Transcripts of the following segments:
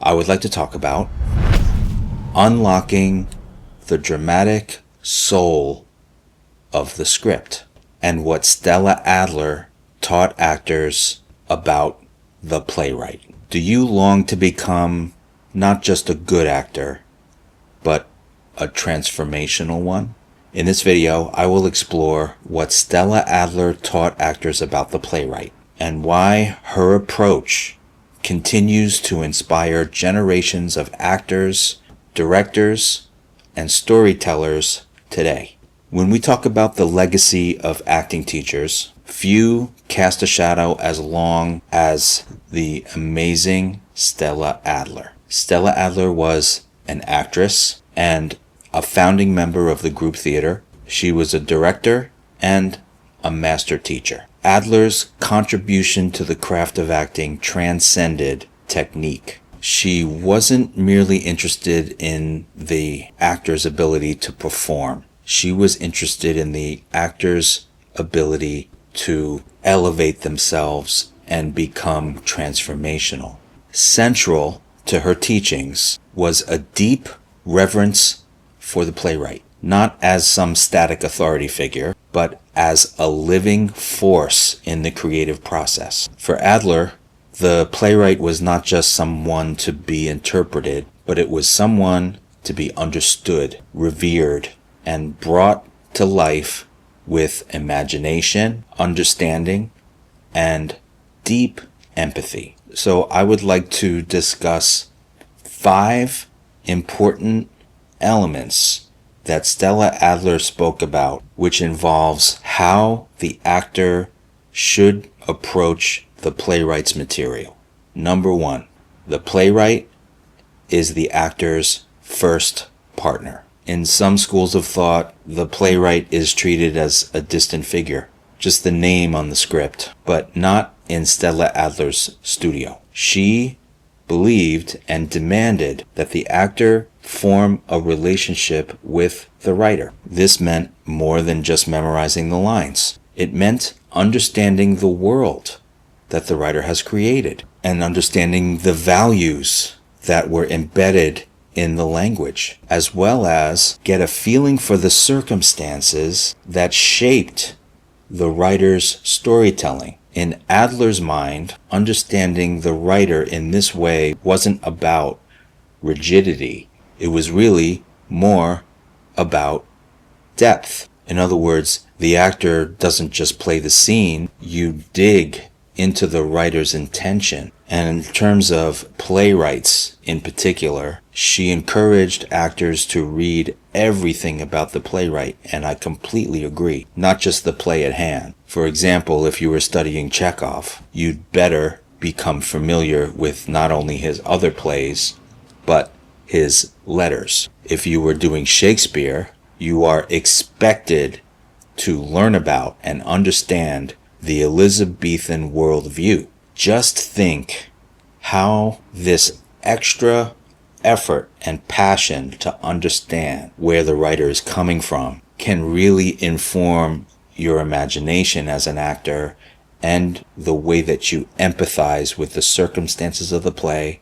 I would like to talk about unlocking the dramatic soul of the script and what Stella Adler taught actors about the playwright. Do you long to become not just a good actor, but a transformational one? In this video, I will explore what Stella Adler taught actors about the playwright and why her approach continues to inspire generations of actors, directors, and storytellers today. When we talk about the legacy of acting teachers, few cast a shadow as long as the amazing Stella Adler. Stella Adler was an actress and a founding member of the group theater. She was a director and a master teacher. Adler's contribution to the craft of acting transcended technique. She wasn't merely interested in the actor's ability to perform. She was interested in the actor's ability to elevate themselves and become transformational. Central to her teachings was a deep reverence for the playwright, not as some static authority figure, but as a living force in the creative process. For Adler, the playwright was not just someone to be interpreted, but it was someone to be understood, revered, and brought to life with imagination, understanding, and deep empathy. So I would like to discuss 5 important elements that Stella Adler spoke about, which involves how the actor should approach the playwright's material. Number 1, the playwright is the actor's first partner. In some schools of thought, the playwright is treated as a distant figure, just the name on the script, but not in Stella Adler's studio. She believed and demanded that the actor form a relationship with the writer. This meant more than just memorizing the lines. It meant understanding the world that the writer has created and understanding the values that were embedded in the language, as well as get a feeling for the circumstances that shaped the writer's storytelling. In Adler's mind, understanding the writer in this way wasn't about rigidity. It was really more about depth. In other words, the actor doesn't just play the scene, you dig into the writer's intention. And in terms of Playwrights in particular, she encouraged actors to read everything about the playwright, and I completely agree, not just the play at hand. For example, if you were studying Chekhov, you'd better become familiar with not only his other plays, but his letters. If you were doing Shakespeare, you are expected to learn about and understand the Elizabethan worldview. Just think how this extra effort and passion to understand where the writer is coming from can really inform your imagination as an actor and the way that you empathize with the circumstances of the play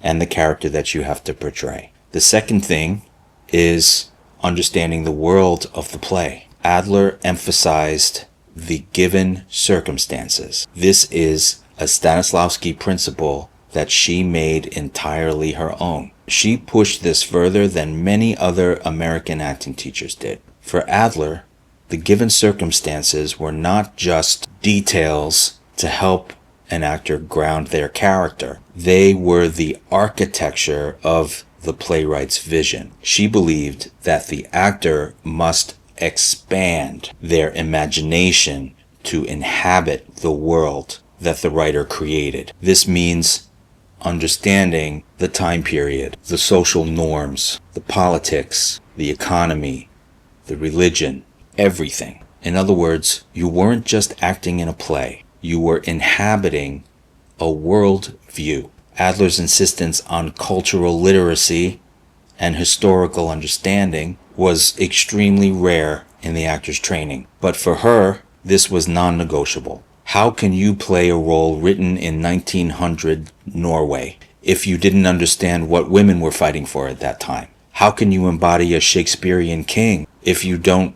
and the character that you have to portray. The second thing is understanding the world of the play. Adler emphasized the given circumstances. This is a Stanislavski principle that she made entirely her own. She pushed this further than many other American acting teachers did. For Adler, the given circumstances were not just details to help an actor ground their character. They were the architecture of the playwright's vision. She believed that the actor must expand their imagination to inhabit the world that the writer created. This means understanding the time period, the social norms, the politics, the economy, the religion, everything. In other words, you weren't just acting in a play. You were inhabiting a world view. Adler's insistence on cultural literacy and historical understanding was extremely rare in the actor's training. But for her, this was non-negotiable. How can you play a role written in 1900 Norway if you didn't understand what women were fighting for at that time? How can you embody a Shakespearean king if you don't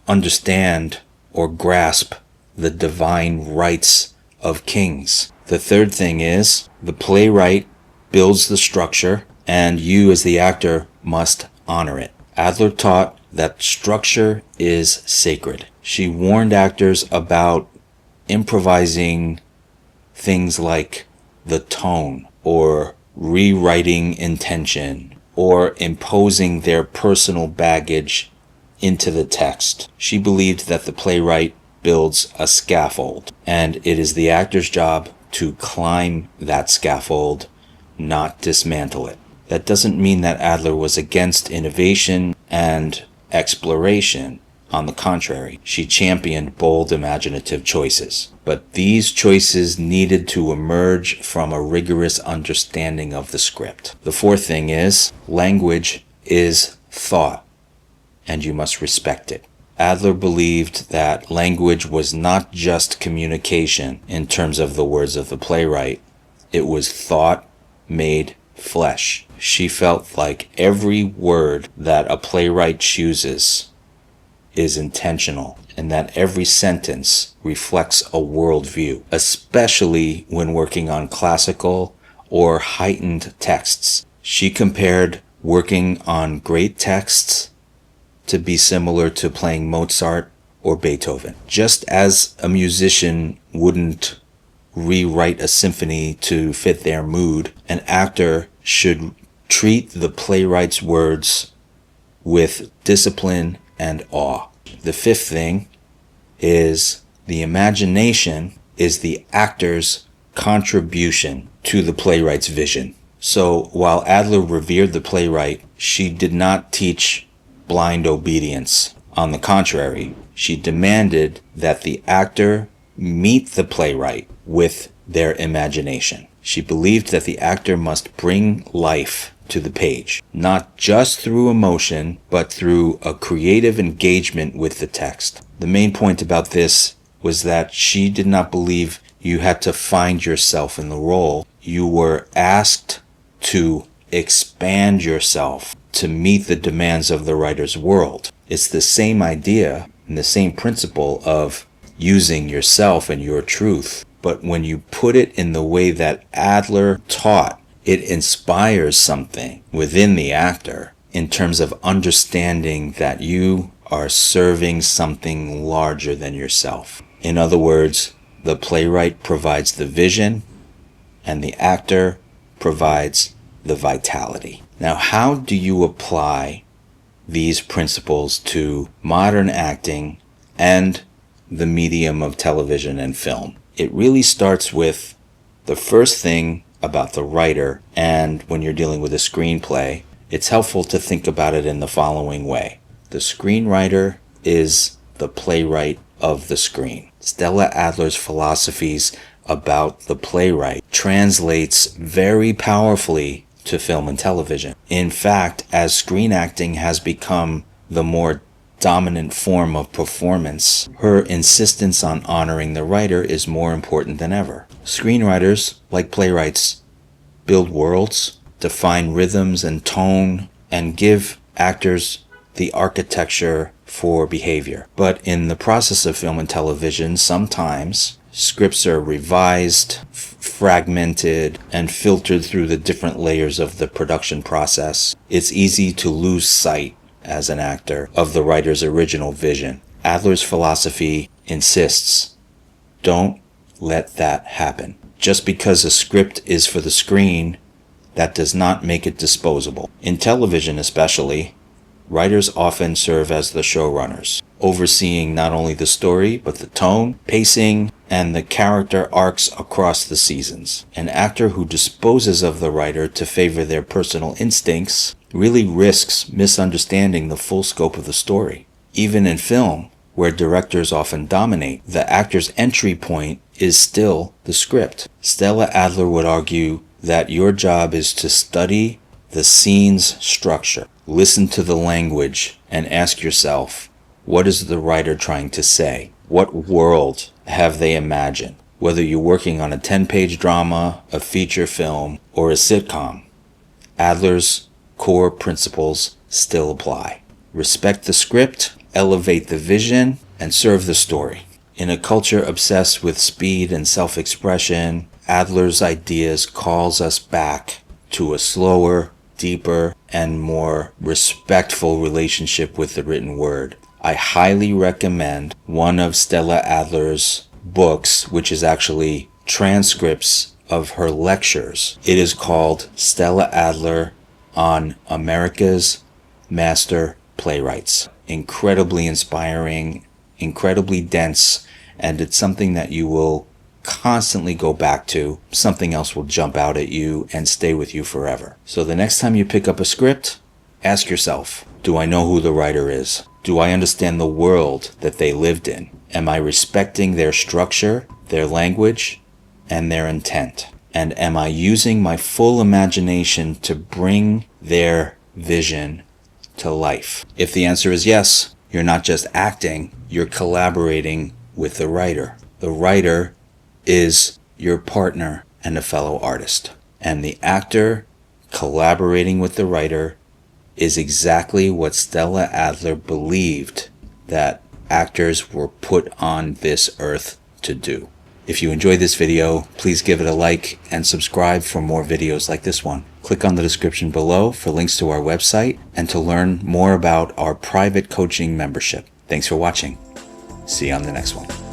understand or grasp the divine rights of kings? The third thing is, the playwright builds the structure, and you as the actor must honor it. Adler taught that structure is sacred. She warned actors about improvising things like the tone, or rewriting intention, or imposing their personal baggage into the text. She believed that the playwright builds a scaffold, and it is the actor's job to climb that scaffold, not dismantle it. That doesn't mean that Adler was against innovation and exploration. On the contrary, she championed bold, imaginative choices. But these choices needed to emerge from a rigorous understanding of the script. The fourth thing is, language is thought, and you must respect it. Adler believed that language was not just communication in terms of the words of the playwright. It was thought made flesh. She felt like every word that a playwright chooses is intentional, and that every sentence reflects a worldview, especially when working on classical or heightened texts. She compared working on great texts to be similar to playing Mozart or Beethoven. Just as a musician wouldn't rewrite a symphony to fit their mood, an actor should treat the playwright's words with discipline and awe. The fifth thing is, the imagination is the actor's contribution to the playwright's vision. So while Adler revered the playwright, she did not teach blind obedience. On the contrary, she demanded that the actor meet the playwright with their imagination. She believed that the actor must bring life to the page, not just through emotion, but through a creative engagement with the text. The main point about this was that she did not believe you had to find yourself in the role. You were asked to expand yourself to meet the demands of the writer's world. It's the same idea and the same principle of using yourself and your truth. But when you put it in the way that Adler taught, it inspires something within the actor in terms of understanding that you are serving something larger than yourself. In other words, the playwright provides the vision and the actor provides the vitality. Now, how do you apply these principles to modern acting and the medium of television and film? It really starts with the first thing about the writer, and when you're dealing with a screenplay, it's helpful to think about it in the following way. The screenwriter is the playwright of the screen. Stella Adler's philosophies about the playwright translates very powerfully to film and television. In fact, as screen acting has become the more dominant form of performance, her insistence on honoring the writer is more important than ever. Screenwriters, like playwrights, build worlds, define rhythms and tone, and give actors the architecture for behavior. But in the process of film and television, sometimes scripts are revised, fragmented, and filtered through the different layers of the production process. It's easy to lose sight as an actor of the writer's original vision. Adler's philosophy insists, don't let that happen. Just because a script is for the screen, that does not make it disposable. In television especially, writers often serve as the showrunners, overseeing not only the story, but the tone, pacing, and the character arcs across the seasons. An actor who disposes of the writer to favor their personal instincts really risks misunderstanding the full scope of the story. Even in film, where directors often dominate, the actor's entry point is still the script. Stella Adler would argue that your job is to study the scene's structure, listen to the language, and ask yourself, what is the writer trying to say? What world have they imagined? Whether you're working on a 10-page drama, a feature film, or a sitcom, Adler's core principles still apply. Respect the script, elevate the vision, and serve the story. In a culture obsessed with speed and self-expression, Adler's ideas calls us back to a slower, deeper, and more respectful relationship with the written word. I highly recommend one of Stella Adler's books, which is actually transcripts of her lectures. It is called Stella Adler on America's Master Playwrights. Incredibly inspiring, incredibly dense, and it's something that you will constantly go back to. Something else will jump out at you and stay with you forever. So the next time you pick up a script, ask yourself, do I know who the writer is? Do I understand the world that they lived in? Am I respecting their structure, their language, and their intent? And am I using my full imagination to bring their vision to life? If the answer is yes, you're not just acting, you're collaborating with the writer. The writer is your partner and a fellow artist. And the actor collaborating with the writer is exactly what Stella Adler believed that actors were put on this earth to do. If you enjoyed this video, please give it a like and subscribe for more videos like this one. Click on the description below for links to our website and to learn more about our private coaching membership. Thanks for watching. See you on the next one.